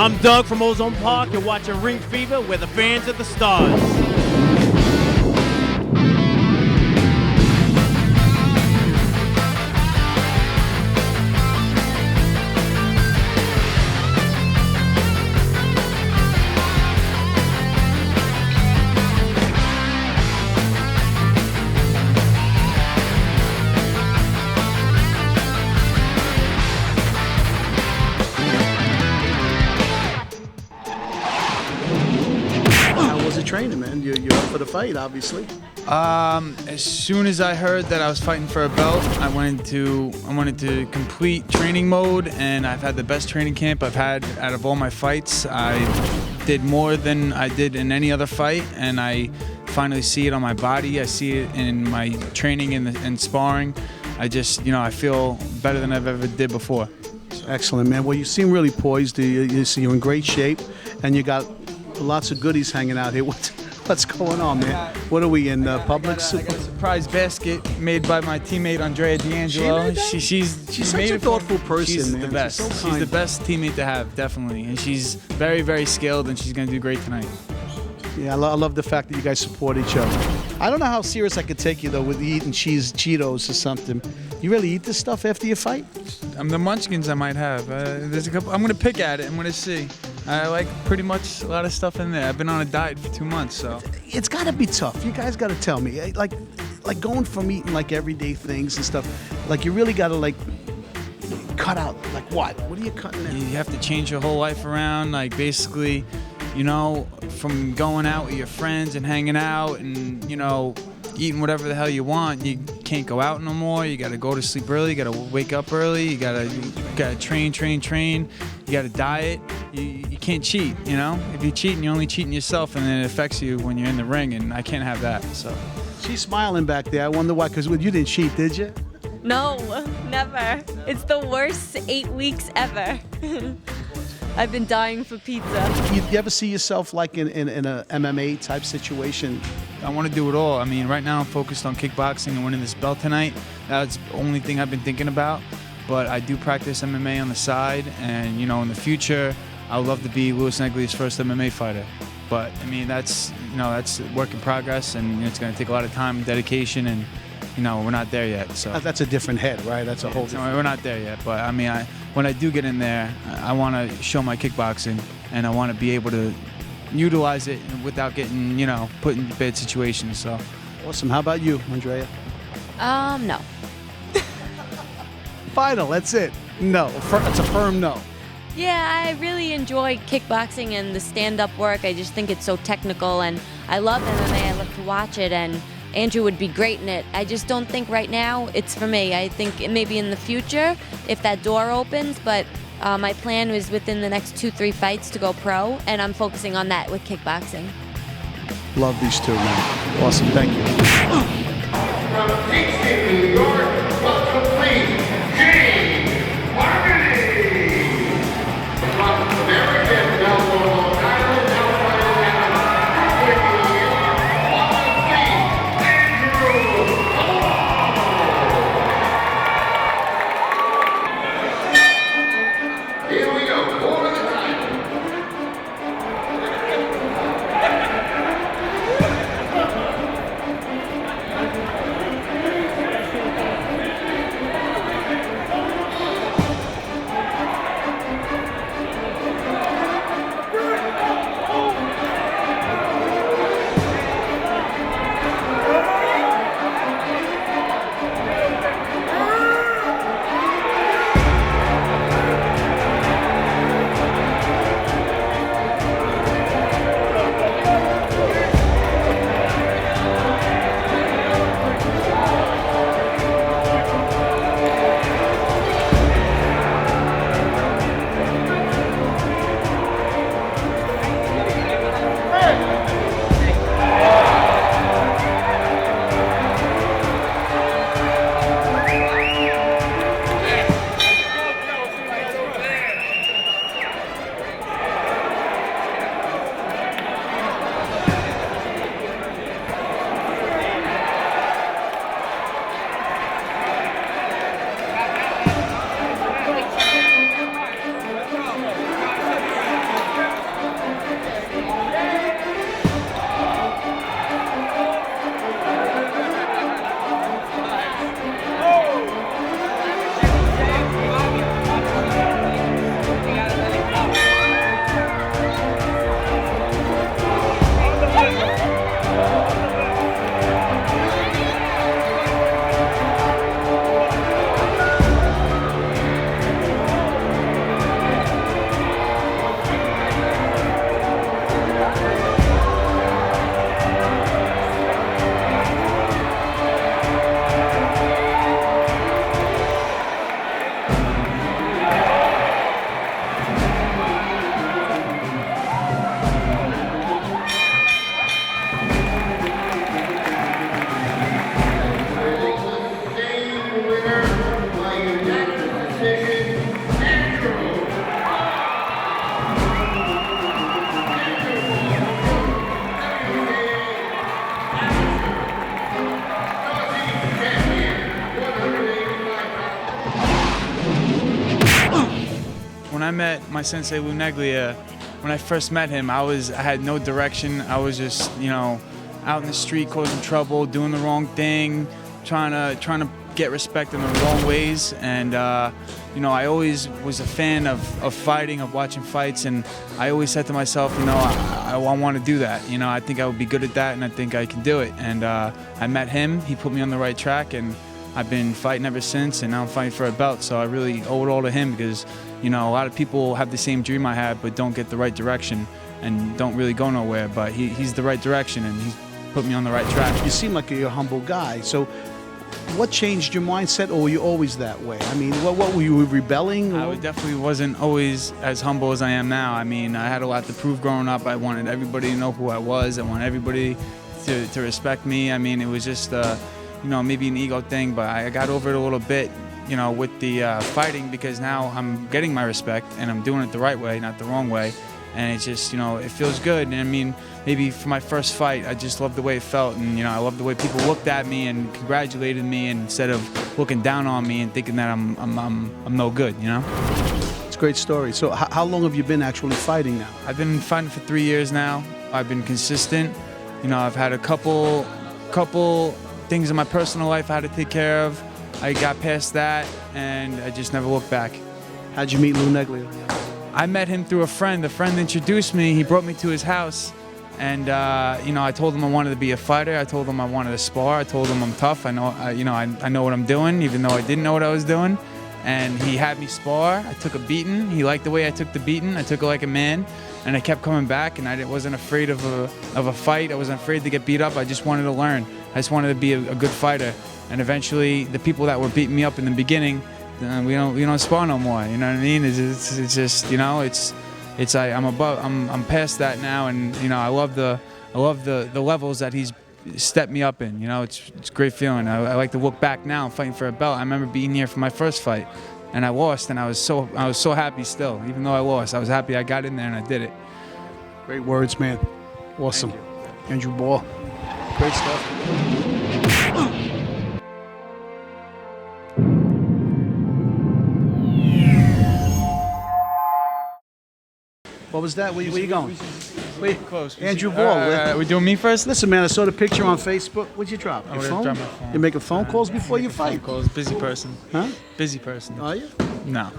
I'm Doug from Ozone Park. You're watching Ring Fever, where the fans are the stars. Training, man. You're up for the fight, obviously. As soon as I heard that I was fighting for a belt, I wanted to complete training mode, and I've had the best training camp I've had out of all my fights. I did more than I did in any other fight, and I finally see it on my body. I see it in my training and sparring. I just, I feel better than I've ever did before. Excellent, man. Well, you seem really poised. You're in great shape, and you got lots of goodies hanging out here. What's going on, man? What are we in Publix? I got a surprise basket made by my teammate Andrea D'Angelo. She's such a thoughtful person, she's man. The best. She's the best teammate to have, definitely, and she's very, very skilled, and she's gonna do great tonight. Yeah, I love the fact that you guys support each other. I don't know how serious I could take you though with eating Cheetos or something. You really eat this stuff after you fight? The munchkins I might have. There's a couple. I'm gonna pick at it. I'm gonna see. I like pretty much a lot of stuff in there. I've been on a diet for 2 months, so. It's gotta be tough. You guys gotta tell me. Like going from eating like everyday things and stuff, like you really gotta like cut out, like what? What are you cutting out? You have to change your whole life around, like basically, from going out with your friends and hanging out and, eating whatever the hell you want. You can't go out no more. You gotta go to sleep early. You gotta wake up early. You gotta train. You gotta diet. You can't cheat, If you're cheating, you're only cheating yourself, and then it affects you when you're in the ring, and I can't have that, so. She's smiling back there. I wonder why, because you didn't cheat, did you? No, never. It's the worst 8 weeks ever. I've been dying for pizza. You ever see yourself like in a MMA type situation? I want to do it all. I mean, right now I'm focused on kickboxing and winning this belt tonight. That's the only thing I've been thinking about. But I do practice MMA on the side, and in the future, I would love to be Louis Neglia's first MMA fighter. But I mean, that's a work in progress, and it's going to take a lot of time and dedication, and we're not there yet. So that's a different head, right? That's a whole. Different... We're not there yet, but I mean, when I do get in there, I want to show my kickboxing, and I want to be able to utilize it without getting put in bad situations. So. Awesome. How about you, Andrea? No. Final. That's it. No. It's a firm no. Yeah, I really enjoy kickboxing and the stand-up work. I just think it's so technical, and I love MMA. I love to watch it, and Andrew would be great in it. I just don't think right now it's for me. I think maybe in the future, if that door opens, but my plan was within the next 2-3 fights to go pro, and I'm focusing on that with kickboxing. Love these two, man. Awesome. Thank you. From Kingston, New York, welcome please, James Harmony. From American Melbourne, Long Island, here we go, for the title. when I met my sensei Lou Neglia, when I first met him, I had no direction. I was just, you know, out in the street causing trouble, doing the wrong thing, trying to get respect in the wrong ways. And you know, I always was a fan of fighting, of watching fights, and I always said to myself, you know, I want to do that. You know, I think I would be good at that, and I think I can do it. And I met him. He put me on the right track, and I've been fighting ever since, and now I'm fighting for a belt. So I really owe it all to him, because, you know, a lot of people have the same dream I had, but don't get the right direction and don't really go nowhere. But he's the right direction, and he's put me on the right track. You seem like you're a humble guy. So what changed your mindset, or were you always that way? I mean, what were you rebelling? Or? I definitely wasn't always as humble as I am now. I mean, I had a lot to prove growing up. I wanted everybody to know who I was. I wanted everybody to respect me. I mean, it was just, you know, maybe an ego thing, but I got over it a little bit, you know, with the fighting, because now I'm getting my respect and I'm doing it the right way, not the wrong way. And it's just, you know, it feels good. And I mean, maybe for my first fight, I just loved the way it felt. And, you know, I loved the way people looked at me and congratulated me, and instead of looking down on me and thinking that I'm no good, you know? It's a great story. So how long have you been actually fighting now? I've been fighting for 3 years now. I've been consistent. You know, I've had a couple things in my personal life I had to take care of. I got past that, and I just never looked back. How'd you meet Lou Neglia? I met him through a friend. A friend introduced me. He brought me to his house, and you know, I told him I wanted to be a fighter. I told him I wanted to spar. I told him I'm tough. I know, you know, I know what I'm doing, even though I didn't know what I was doing. And he had me spar. I took a beating. He liked the way I took the beating. I took it like a man, and I kept coming back. And I wasn't afraid of a fight. I wasn't afraid to get beat up. I just wanted to learn. I just wanted to be a good fighter. And eventually, the people that were beating me up in the beginning, we don't spar no more. You know what I mean? It's just, you know, I'm past that now, and you know, I love the levels that he's stepped me up in. You know, it's a great feeling. I like to look back now, fighting for a belt. I remember being here for my first fight, and I lost, and I was so happy still. Even though I lost, I was happy I got in there and I did it. Great words, man. Awesome. Andrew Ball. Great stuff. What was that? Where you going? Wait, Close. Andrew Ball. We doing me first? Listen, man, I saw the picture on Facebook. What'd you drop? Your I phone? dropped my phone. You making phone calls before you fight? Calls. Busy person. Huh? Busy person. Are you? No.